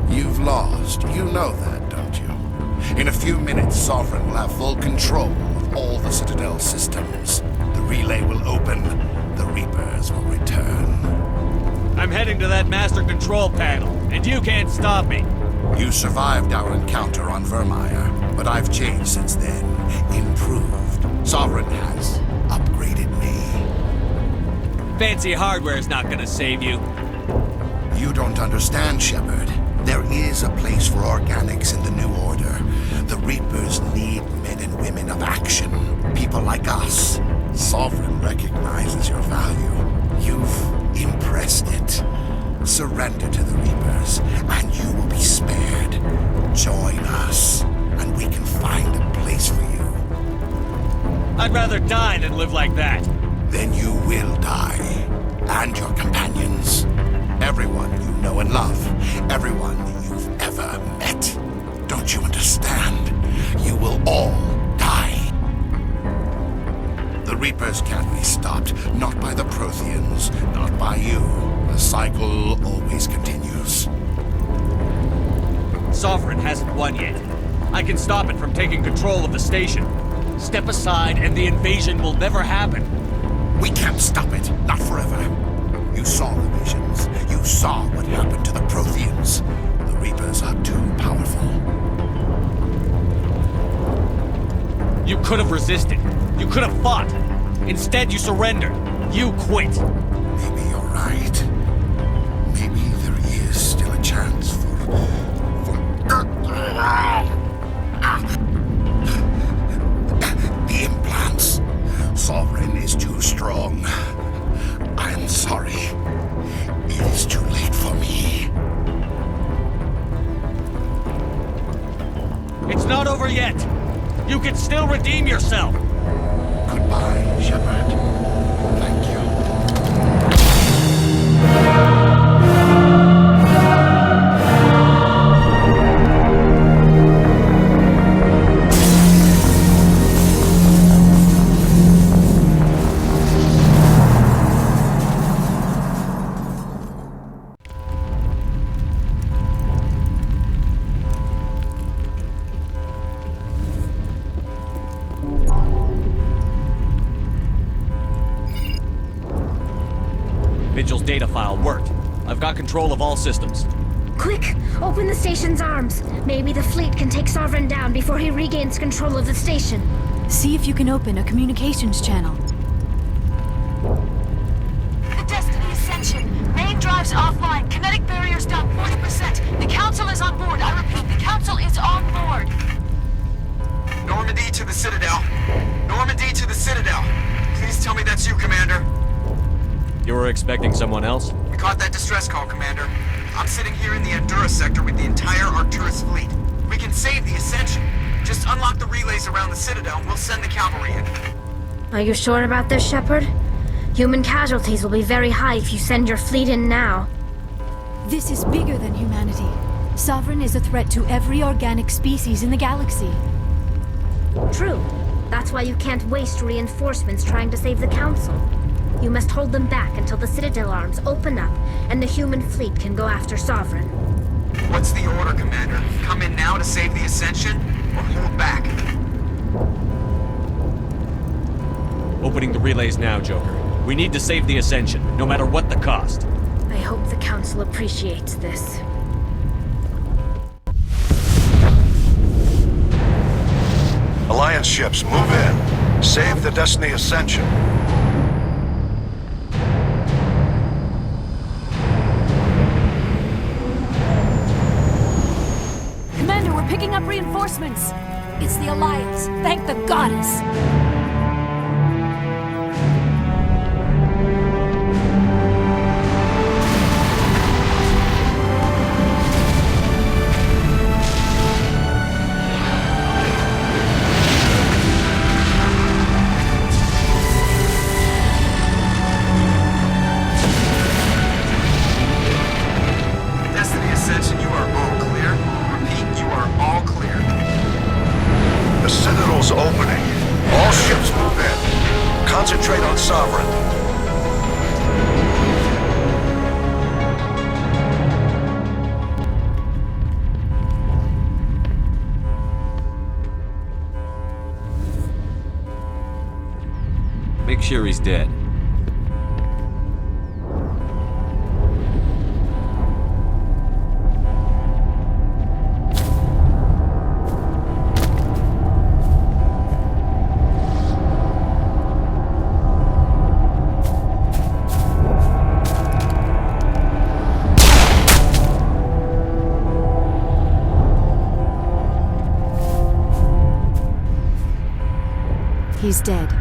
You've lost. You know that, don't you? In a few minutes, Sovereign will have full control of all the Citadel systems. The relay will open. The Reapers will return. I'm heading to that master control panel, and you can't stop me. You survived our encounter on Vermeer, but I've changed since then. Improved. Sovereign has upgraded me. Fancy hardware's not gonna save you. You don't understand, Shepard. There is a place for organics in the New Order. The Reapers need men and women of action. People like us. Sovereign recognizes your value. You've impressed it. Surrender to the Reapers, and you will be spared. Join us, and we can find a place for you. I'd rather die than live like that. Then you will die. And your companions. Everyone you know and love. Everyone you've ever met. Don't you understand? You will all die. The Reapers can't be stopped. Not by the Protheans. Not by you. The cycle always continues. Sovereign hasn't won yet. I can stop it from taking control of the station. Step aside and the invasion will never happen. We can't stop it. Not forever. You saw the visions. You saw what happened to the Protheans. The Reapers are too powerful. You could have resisted. You could have fought. Instead, you surrendered. You quit. Maybe you're right. Maybe there is still a chance for the implants. Sovereign is too strong. I'm sorry. It is too late for me. It's not over yet. You can still redeem yourself. Goodbye, Shepard. Thank you. Vigil's data file worked. I've got control of all systems. Quick! Open the station's arms. Maybe the fleet can take Sovereign down before he regains control of the station. See if you can open a communications channel. The Destiny Ascension. Main drives offline. Kinetic barriers down 40%. The Council is on board. I repeat, the Council is on board. Normandy to the Citadel. Normandy to the Citadel. Please tell me that's you, Commander. You were expecting someone else? We caught that distress call, Commander. I'm sitting here in the Endura sector with the entire Arcturus fleet. We can save the Ascension. Just unlock the relays around the Citadel and we'll send the cavalry in. Are you sure about this, Shepard? Human casualties will be very high if you send your fleet in now. This is bigger than humanity. Sovereign is a threat to every organic species in the galaxy. True. That's why you can't waste reinforcements trying to save the Council. You must hold them back until the Citadel arms open up and the human fleet can go after Sovereign. What's the order, Commander? Come in now to save the Ascension, or hold back? Opening the relays now, Joker. We need to save the Ascension, no matter what the cost. I hope the Council appreciates this. Alliance ships, move in. Save the Destiny Ascension. Commander, we're picking up reinforcements. It's the Alliance. Thank the goddess. Destiny Ascension, you are all clear. Repeat, you are all clear. The Citadel's opening. All sure he's dead. He's dead.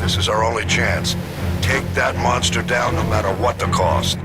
This is our only chance. Take that monster down no matter what the cost.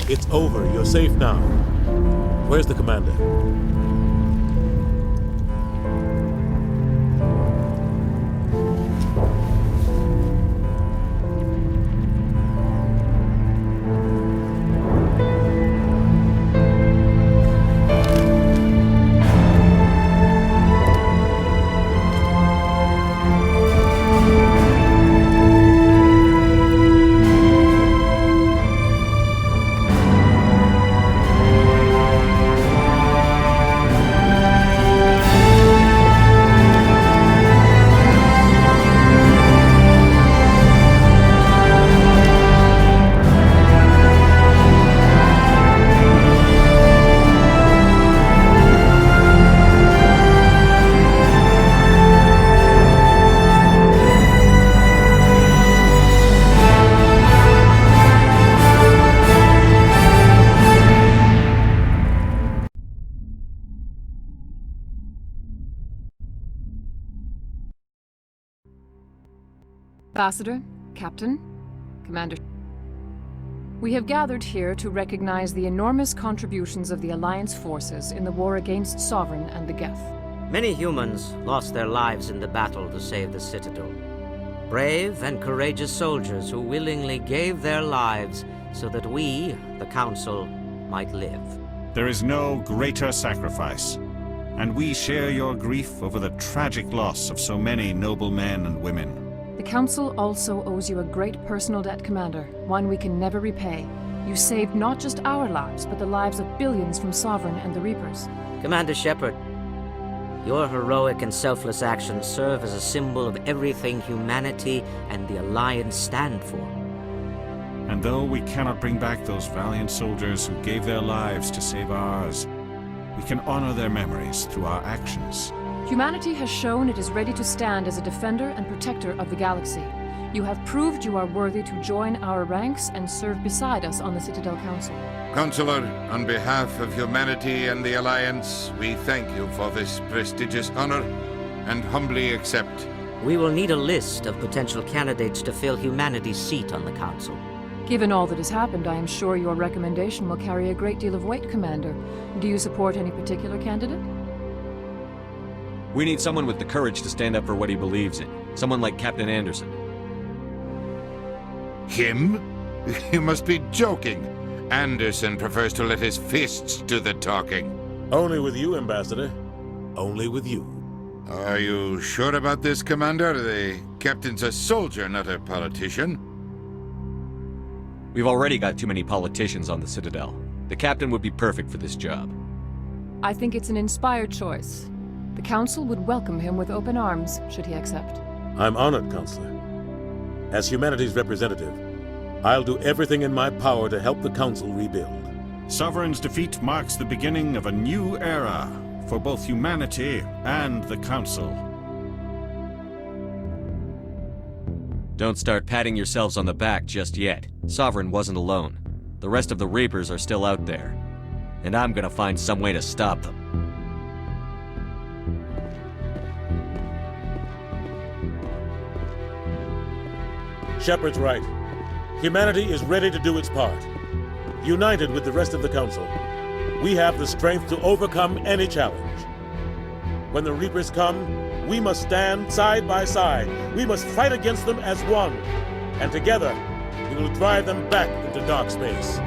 It's over. You're safe now. Where's the commander? Ambassador, Captain, Commander. We have gathered here to recognize the enormous contributions of the Alliance forces in the war against Sovereign and the Geth. Many humans lost their lives in the battle to save the Citadel. Brave and courageous soldiers who willingly gave their lives so that we, the Council, might live. There is no greater sacrifice, and we share your grief over the tragic loss of so many noble men and women. The Council also owes you a great personal debt, Commander, one we can never repay. You saved not just our lives, but the lives of billions from Sovereign and the Reapers. Commander Shepard, your heroic and selfless actions serve as a symbol of everything humanity and the Alliance stand for. And though we cannot bring back those valiant soldiers who gave their lives to save ours, we can honor their memories through our actions. Humanity has shown it is ready to stand as a defender and protector of the galaxy. You have proved you are worthy to join our ranks and serve beside us on the Citadel Council. Counselor, on behalf of humanity and the Alliance, we thank you for this prestigious honor and humbly accept. We will need a list of potential candidates to fill humanity's seat on the Council. Given all that has happened, I am sure your recommendation will carry a great deal of weight, Commander. Do you support any particular candidate? We need someone with the courage to stand up for what he believes in. Someone like Captain Anderson. Him? You must be joking. Anderson prefers to let his fists do the talking. Only with you, Ambassador. Only with you. Are you sure about this, Commander? The captain's a soldier, not a politician. We've already got too many politicians on the Citadel. The captain would be perfect for this job. I think it's an inspired choice. The Council would welcome him with open arms, should he accept. I'm honored, Counselor. As humanity's representative, I'll do everything in my power to help the Council rebuild. Sovereign's defeat marks the beginning of a new era for both humanity and the Council. Don't start patting yourselves on the back just yet. Sovereign wasn't alone. The rest of the Reapers are still out there. And I'm gonna find some way to stop them. Shepard's right. Humanity is ready to do its part. United with the rest of the Council, we have the strength to overcome any challenge. When the Reapers come, we must stand side by side. We must fight against them as one. And together, we will drive them back into dark space.